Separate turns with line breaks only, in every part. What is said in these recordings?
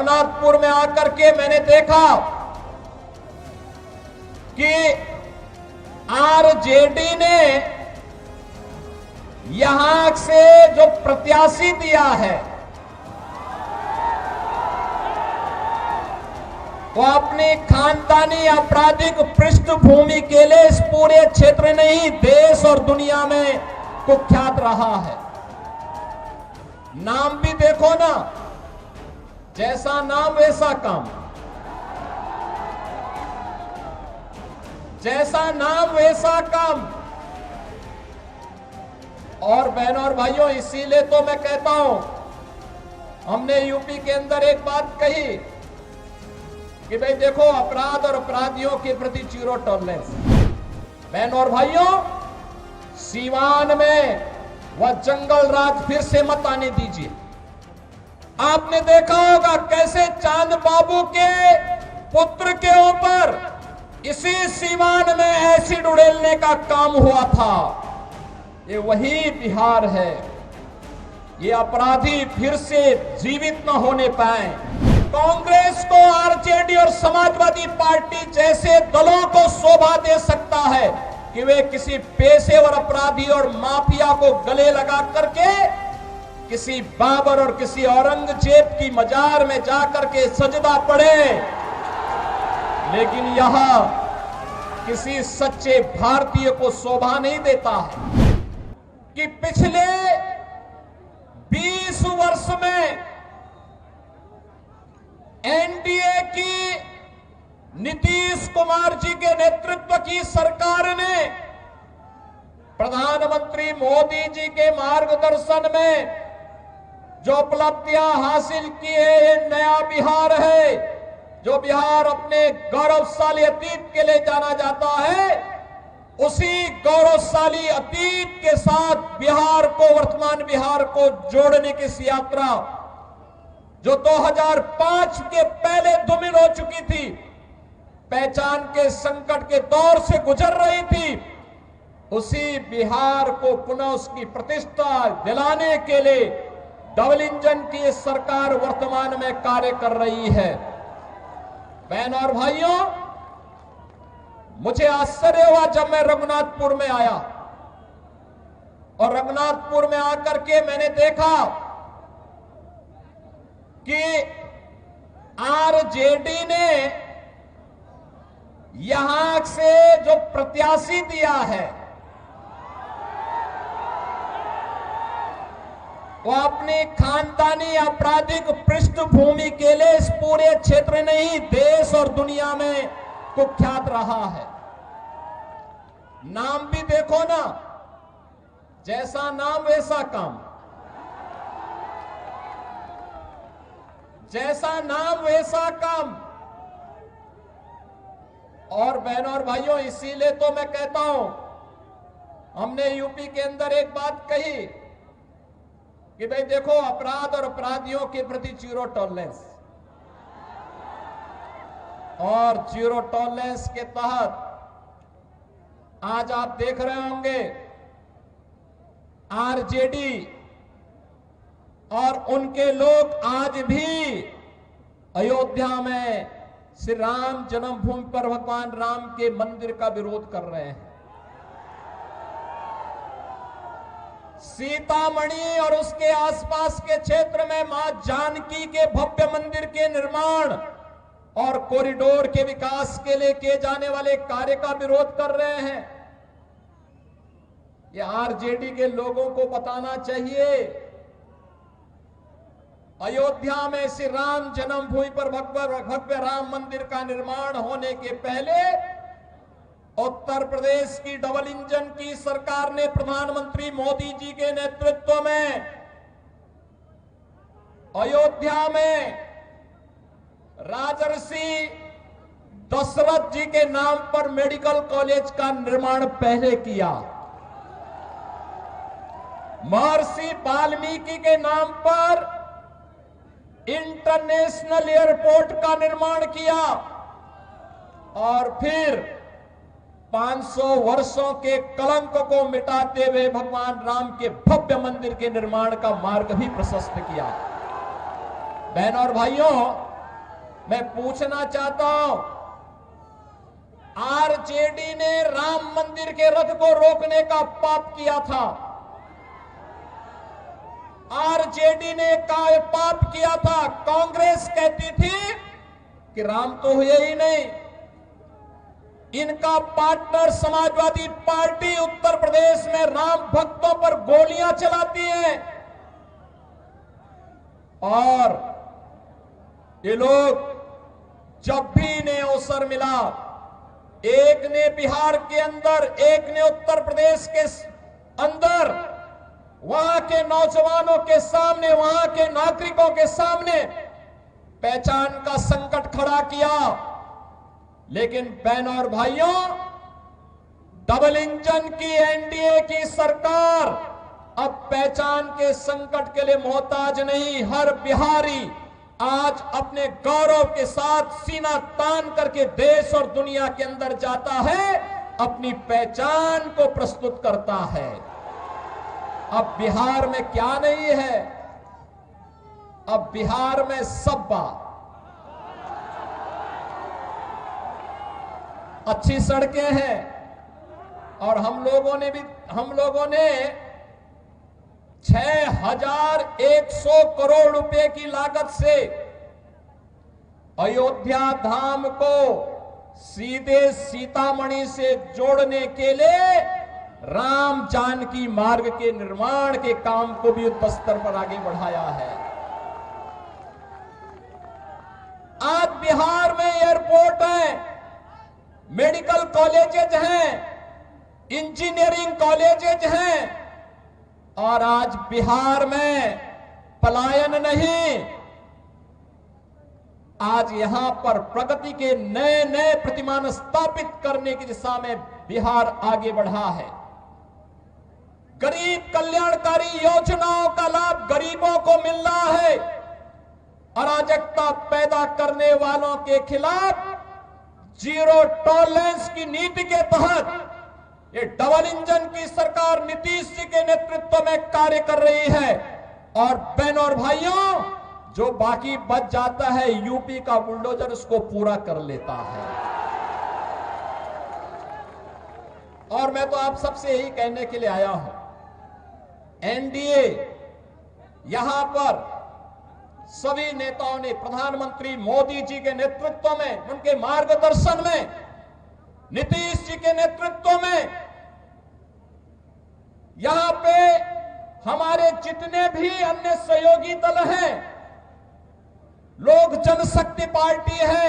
रघुनाथपुर में आकर के मैंने देखा कि आरजेडी ने यहां से जो प्रत्याशी दिया है वो अपनी खानदानी आपराधिक पृष्ठभूमि के लिए इस पूरे क्षेत्र नहीं देश और दुनिया में कुख्यात रहा है। नाम भी देखो ना, जैसा नाम वैसा काम, जैसा नाम वैसा काम। और बहनों और भाइयों, इसीलिए तो मैं कहता हूं, हमने यूपी के अंदर एक बात कही कि भाई देखो, अपराध और अपराधियों के प्रति जीरो टॉलरेंस। बहनों और भाइयों, सीवान में वह जंगल राज फिर से मत आने दीजिए। आपने देखा होगा कैसे चांद बाबू के पुत्र के ऊपर इसी सीवान में एसिड उड़ेलने का काम हुआ था। ये वही बिहार है। ये अपराधी फिर से जीवित न होने पाए। कांग्रेस को आरजेडी और समाजवादी पार्टी जैसे दलों को शोभा दे सकता है कि वे किसी पेशेवर अपराधी और माफिया को गले लगा करके किसी बाबर और किसी औरंगजेब की मजार में जाकर के सजदा पड़े, लेकिन यह किसी सच्चे भारतीय को शोभा नहीं देता है कि पिछले 20 वर्ष में एनडीए की नीतीश कुमार जी के नेतृत्व की सरकार ने प्रधानमंत्री मोदी जी के मार्गदर्शन में जो उपलब्धियां हासिल की है, ये नया बिहार है। जो बिहार अपने गौरवशाली अतीत के लिए जाना जाता है, उसी गौरवशाली अतीत के साथ बिहार को, वर्तमान बिहार को जोड़ने की इस यात्रा जो 2005 के पहले धूमिल हो चुकी थी, पहचान के संकट के दौर से गुजर रही थी, उसी बिहार को पुनः उसकी प्रतिष्ठा दिलाने के लिए डबल इंजन की सरकार वर्तमान में कार्य कर रही है। बहनों और भाइयों, मुझे आश्चर्य हुआ जब मैं रघुनाथपुर में आया और रघुनाथपुर में आकर के मैंने देखा कि आरजेडी ने यहां से जो प्रत्याशी दिया है वो अपनी खानदानी आपराधिक पृष्ठभूमि के लिए इस पूरे क्षेत्र नहीं देश और दुनिया में कुख्यात रहा है। नाम भी देखो ना, जैसा नाम वैसा काम, जैसा नाम वैसा काम। और बहनों और भाइयों, इसीलिए तो मैं कहता हूं, हमने यूपी के अंदर एक बात कही कि भाई देखो, अपराध और अपराधियों के प्रति जीरो टॉलरेंस। और जीरो टॉलरेंस के तहत आज आप देख रहे होंगे आरजेडी और उनके लोग आज भी अयोध्या में श्री राम जन्मभूमि पर भगवान राम के मंदिर का विरोध कर रहे हैं। सीतामढ़ी और उसके आसपास के क्षेत्र में मां जानकी के भव्य मंदिर के निर्माण और कॉरिडोर के विकास के लिए किए जाने वाले कार्य का विरोध कर रहे हैं। यह आरजेडी के लोगों को बताना चाहिए, अयोध्या में श्री राम जन्मभूमि पर भव्य राम मंदिर का निर्माण होने के पहले उत्तर प्रदेश की डबल इंजन की सरकार ने प्रधानमंत्री मोदी जी के नेतृत्व में अयोध्या में राजर्षि दशरथ जी के नाम पर मेडिकल कॉलेज का निर्माण पहले किया, महर्षि वाल्मीकि के नाम पर इंटरनेशनल एयरपोर्ट का निर्माण किया और फिर 500 वर्षों के कलंक को मिटाते हुए भगवान राम के भव्य मंदिर के निर्माण का मार्ग भी प्रशस्त किया। बहनों और भाइयों, मैं पूछना चाहता हूं, आरजेडी ने राम मंदिर के रथ को रोकने का पाप किया था। आरजेडी ने पाप किया था। कांग्रेस कहती थी कि राम तो हुए ही नहीं। इनका पार्टनर समाजवादी पार्टी उत्तर प्रदेश में राम भक्तों पर गोलियां चलाती है और ये लोग जब भी इन्हें अवसर मिला, एक ने बिहार के अंदर, एक ने उत्तर प्रदेश के अंदर, वहां के नौजवानों के सामने, वहां के नागरिकों के सामने पहचान का संकट खड़ा किया। लेकिन बहनों और भाइयों, डबल इंजन की एनडीए की सरकार अब पहचान के संकट के लिए मोहताज नहीं। हर बिहारी आज अपने गौरव के साथ सीना तान करके देश और दुनिया के अंदर जाता है, अपनी पहचान को प्रस्तुत करता है। अब बिहार में क्या नहीं है? अब बिहार में सब्बा, अच्छी सड़कें हैं और हम लोगों ने 6100 करोड़ रुपए की लागत से अयोध्या धाम को सीधे सीतामढ़ी से जोड़ने के लिए राम जानकी मार्ग के निर्माण के काम को भी युद्ध स्तर पर आगे बढ़ाया है। आज बिहार में एयरपोर्ट है, मेडिकल कॉलेजेज हैं, इंजीनियरिंग कॉलेजेज हैं और आज बिहार में पलायन नहीं, आज यहां पर प्रगति के नए नए प्रतिमान स्थापित करने की दिशा में बिहार आगे बढ़ा है। गरीब कल्याणकारी योजनाओं का लाभ गरीबों को मिल रहा है। अराजकता पैदा करने वालों के खिलाफ जीरो टॉलरेंस की नीति के तहत ये डबल इंजन की सरकार नीतीश जी के नेतृत्व में कार्य कर रही है। और बहनों और भाइयों, जो बाकी बच जाता है, यूपी का बुलडोजर उसको पूरा कर लेता है। और मैं तो आप सबसे यही कहने के लिए आया हूं, एनडीए यहां पर सभी नेताओं ने प्रधानमंत्री मोदी जी के नेतृत्व में, उनके मार्गदर्शन में, नीतीश जी के नेतृत्व में, यहां पे हमारे जितने भी अन्य सहयोगी दल हैं, लोक जनशक्ति पार्टी है,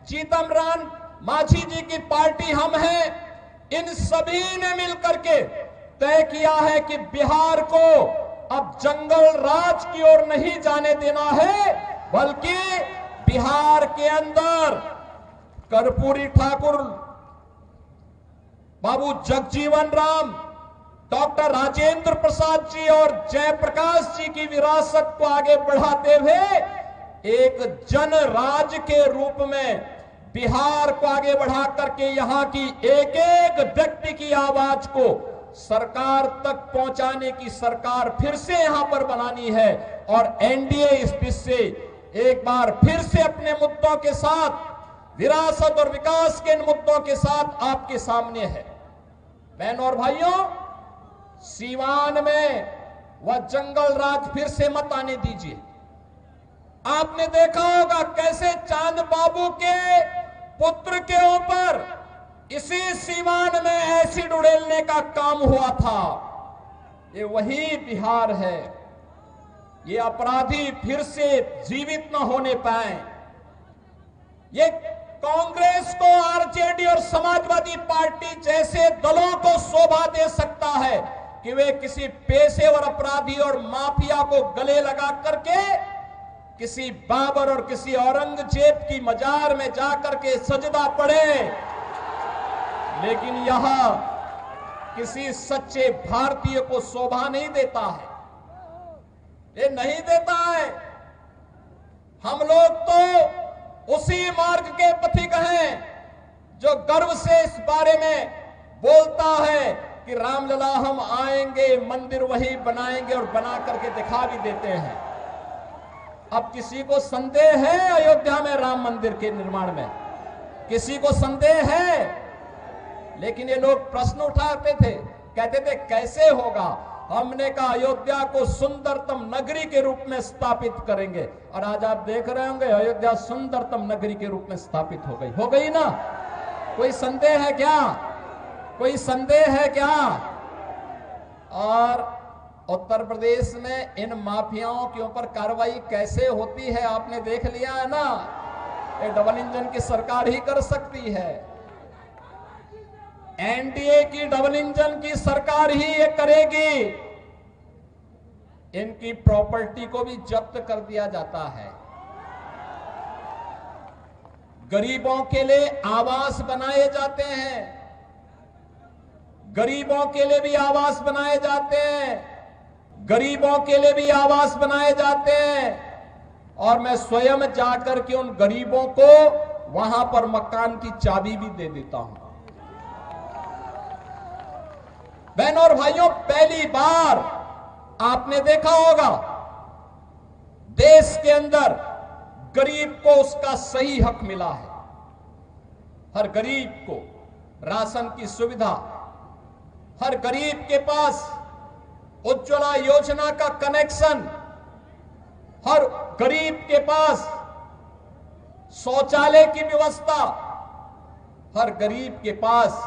जीतन राम मांझी जी की पार्टी हम हैं, इन सभी ने मिलकर के तय किया है कि बिहार को अब जंगल राज की ओर नहीं जाने देना है, बल्कि बिहार के अंदर कर्पूरी ठाकुर, बाबू जगजीवन राम, डॉक्टर राजेंद्र प्रसाद जी और जयप्रकाश जी की विरासत को आगे बढ़ाते हुए एक जन राज के रूप में बिहार को आगे बढ़ा करके यहां की एक एक व्यक्ति की आवाज को सरकार तक पहुंचाने की सरकार फिर से यहां पर बनानी है। और एनडीए इस दिशा से एक बार फिर से अपने मुद्दों के साथ, विरासत और विकास के इन मुद्दों के साथ आपके सामने है। बहनों और भाइयों, सीवान में वह जंगल राज फिर से मत आने दीजिए। आपने देखा होगा कैसे चांद बाबू के पुत्र के ऊपर इसी सीवान में एसिड उड़ेलने का काम हुआ था। ये वही बिहार है। ये अपराधी फिर से जीवित न होने पाए। ये कांग्रेस को, आरजेडी और समाजवादी पार्टी जैसे दलों को शोभा दे सकता है कि वे किसी पेशेवर अपराधी और माफिया को गले लगा करके किसी बाबर और किसी औरंगजेब की मजार में जाकर के सजदा पड़े, लेकिन यहां किसी सच्चे भारतीय को शोभा नहीं देता है। ये नहीं देता है। हम लोग तो उसी मार्ग के पथिक हैं जो गर्व से इस बारे में बोलता है कि रामलला हम आएंगे, मंदिर वही बनाएंगे और बना करके दिखा भी देते हैं। अब किसी को संदेह है अयोध्या में राम मंदिर के निर्माण में? किसी को संदेह है? लेकिन ये लोग प्रश्न उठाते थे, कहते थे कैसे होगा? हमने कहा अयोध्या को सुंदरतम नगरी के रूप में स्थापित करेंगे, और आज आप देख रहे होंगे अयोध्या सुंदरतम नगरी के रूप में स्थापित हो गई ना? कोई संदेह है क्या? कोई संदेह है क्या? और उत्तर प्रदेश में इन माफियाओं के ऊपर कार्रवाई कैसे होती है आपने देख लिया है ना? ये डबल इंजन की सरकार ही कर सकती है, एनडीए की डबल इंजन की सरकार ही ये करेगी। इनकी प्रॉपर्टी को भी जब्त कर दिया जाता है, गरीबों के लिए आवास बनाए जाते हैं, गरीबों के लिए भी आवास बनाए जाते हैं, गरीबों के लिए भी आवास बनाए जाते हैं। और मैं स्वयं जाकर के उन गरीबों को वहां पर मकान की चाबी भी दे देता हूं। बहनों और भाइयों, पहली बार आपने देखा होगा देश के अंदर गरीब को उसका सही हक मिला है। हर गरीब को राशन की सुविधा, हर गरीब के पास उज्ज्वला योजना का कनेक्शन, हर गरीब के पास शौचालय की व्यवस्था, हर गरीब के पास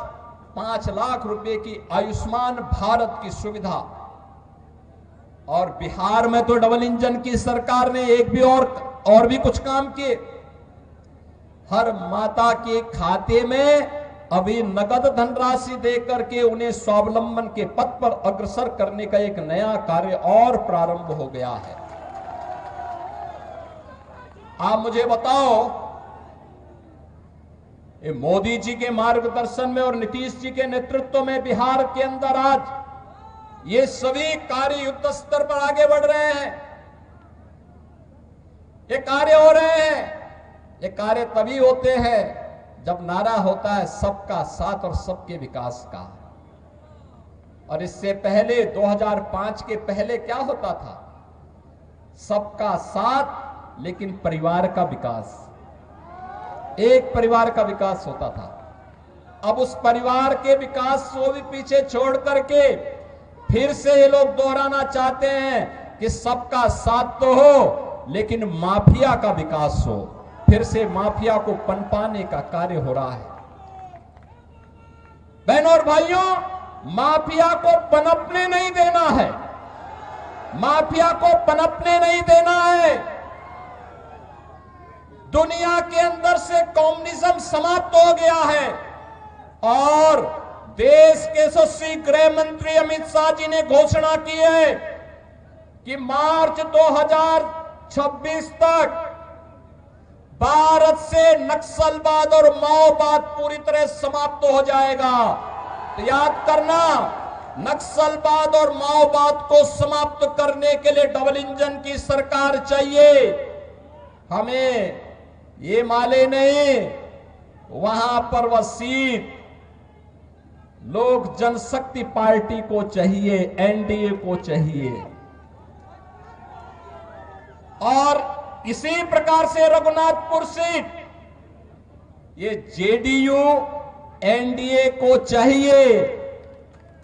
5 लाख रुपए की आयुष्मान भारत की सुविधा। और बिहार में तो डबल इंजन की सरकार ने एक भी और भी कुछ काम किए। हर माता के खाते में अभी नगद धनराशि देकर के उन्हें स्वावलंबन के पथ पर अग्रसर करने का एक नया कार्य और प्रारंभ हो गया है। आप मुझे बताओ, ये मोदी जी के मार्गदर्शन में और नीतीश जी के नेतृत्व में बिहार के अंदर आज ये सभी कार्य युद्ध स्तर पर आगे बढ़ रहे हैं, ये कार्य हो रहे हैं। ये कार्य तभी होते हैं जब नारा होता है सबका साथ और सबके विकास का। और इससे पहले 2005 के पहले क्या होता था? सबका साथ लेकिन परिवार का विकास, एक परिवार का विकास होता था। अब उस परिवार के विकास को भी पीछे छोड़ करके फिर से ये लोग दोहराना चाहते हैं कि सबका साथ तो हो लेकिन माफिया का विकास हो। फिर से माफिया को पनपाने का कार्य हो रहा है। बहनों और भाइयों, माफिया को पनपने नहीं देना है, माफिया को पनपने नहीं देना है। दुनिया के अंदर से कम्युनिज्म समाप्त हो गया है और देश के यशस्वी गृह मंत्री अमित शाह जी ने घोषणा की है कि मार्च 2026 तक भारत से नक्सलवाद और माओवाद पूरी तरह समाप्त हो जाएगा। तो याद करना, नक्सलवाद और माओवाद को समाप्त करने के लिए डबल इंजन की सरकार चाहिए। हमें ये माले नहीं, वहां पर वह सीट लोक जनशक्ति पार्टी को चाहिए, एनडीए को चाहिए। और इसी प्रकार से रघुनाथपुर सीट ये जेडीयू एनडीए को चाहिए।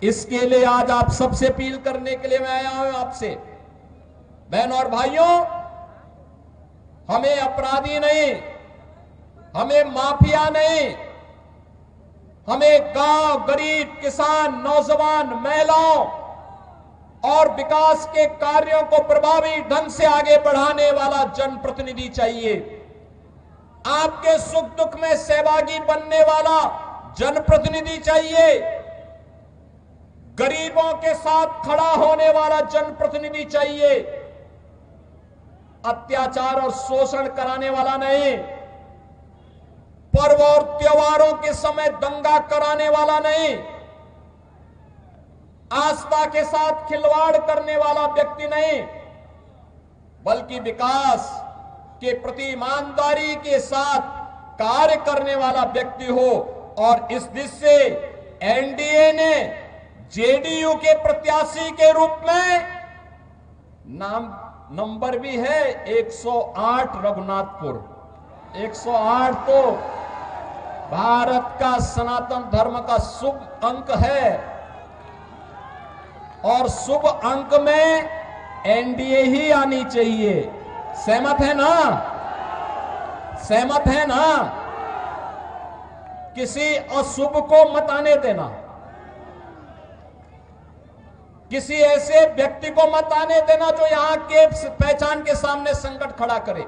इसके लिए आज आप सबसे अपील करने के लिए मैं आया हूं आपसे। बहनों और भाइयों, हमें अपराधी नहीं, हमें माफिया नहीं, हमें गांव, गरीब, किसान, नौजवान, महिलाओं और विकास के कार्यों को प्रभावी ढंग से आगे बढ़ाने वाला जनप्रतिनिधि चाहिए। आपके सुख दुख में सहभागी बनने वाला जनप्रतिनिधि चाहिए। गरीबों के साथ खड़ा होने वाला जनप्रतिनिधि चाहिए। अत्याचार और शोषण कराने वाला नहीं, पर्व और त्योहारों के समय दंगा कराने वाला नहीं, आस्था के साथ खिलवाड़ करने वाला व्यक्ति नहीं, बल्कि विकास के प्रति ईमानदारी के साथ कार्य करने वाला व्यक्ति हो। और इस दिशा से एनडीए ने जेडीयू के प्रत्याशी के रूप में नाम नंबर भी है 108 रघुनाथपुर। 108 तो भारत का सनातन धर्म का शुभ अंक है और शुभ अंक में एनडीए ही आनी चाहिए। सहमत है ना? सहमत है ना? किसी अशुभ को मत आने देना, किसी ऐसे व्यक्ति को मत आने देना जो यहां के पहचान के सामने संकट खड़ा करे।